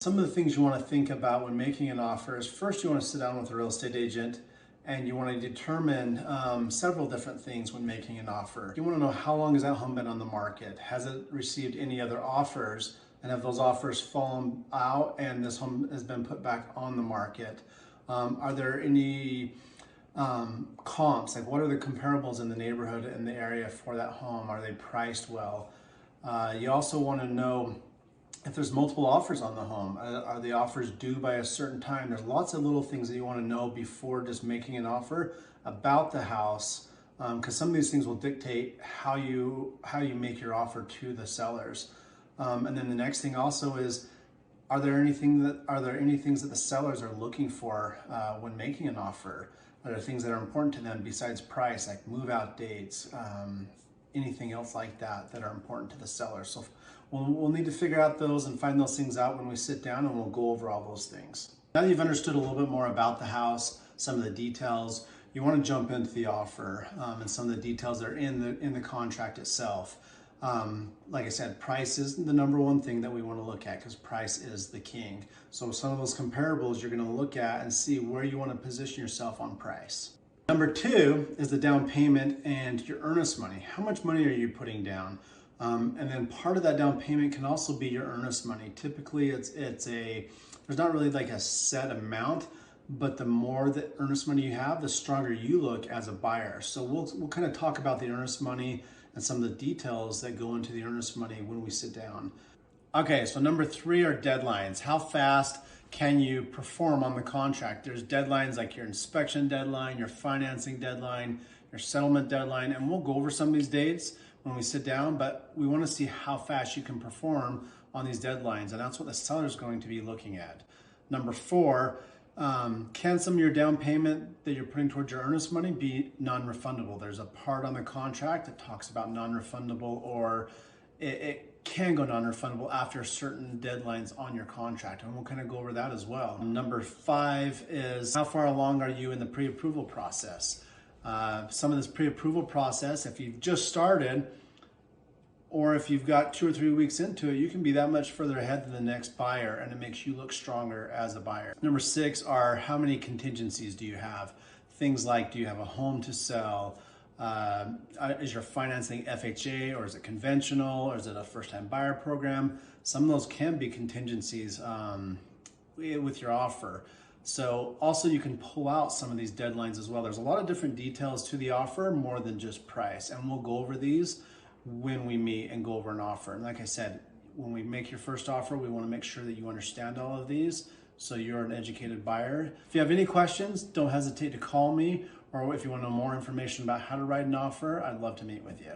Some of the things you want to think about when making an offer is first you want to sit down with a real estate agent and you want to determine several different things when making an offer. You want to know how long has that home been on the market? Has it received any other offers? And have those offers fallen out and this home has been put back on the market? Are there any comps? Like, what are the comparables in the neighborhood, in the area for that home? Are they priced well? You also want to know if there's multiple offers on the home. Are the offers due by a certain time? There's lots of little things that you want to know before just making an offer about the house, because some of these things will dictate how you make your offer to the sellers. And then the next thing also is, are there any things that the sellers are looking for when making an offer? Are there things that are important to them besides price, like move-out dates, anything else like that are important to the seller? So we'll need to figure out those and find those things out when we sit down, and we'll go over all those things. Now that you've understood a little bit more about the house, some of the details, you want to jump into the offer and some of the details that are in the contract itself. Like I said, price is the number one thing that we want to look at, because price is the king. So some of those comparables you're going to look at and see where you want to position yourself on price. Number two is the down payment and your earnest money. How much money are you putting down? And then part of that down payment can also be your earnest money. Typically there's not really like a set amount, but the more the earnest money you have, the stronger you look as a buyer. So we'll kind of talk about the earnest money and some of the details that go into the earnest money when we sit down. Okay, so number three are deadlines. How fast can you perform on the contract? There's deadlines like your inspection deadline, your financing deadline, your settlement deadline, and we'll go over some of these dates when we sit down, but we want to see how fast you can perform on these deadlines, and that's what the seller is going to be looking at. Number four, can some of your down payment that you're putting towards your earnest money be non-refundable? There's a part on the contract that talks about non-refundable, or it can go non-refundable after certain deadlines on your contract, and we'll kind of go over that as well. Number five is, how far along are you in the pre-approval process? Some of this pre-approval process, if you've just started, or if you've got 2 or 3 weeks into it, you can be that much further ahead than the next buyer, and it makes you look stronger as a buyer. Number six are, how many contingencies do you have? Things like, do you have a home to sell? Is your financing FHA, or is it conventional, or is it a first-time buyer program? Some of those can be contingencies with your offer. So also you can pull out some of these deadlines as well. There's a lot of different details to the offer, more than just price, and we'll go over these when we meet and go over an offer. And like I said, when we make your first offer, we want to make sure that you understand all of these so you're an educated buyer. If you have any questions, don't hesitate to call me, or if you want to know more information about how to write an offer, I'd love to meet with you.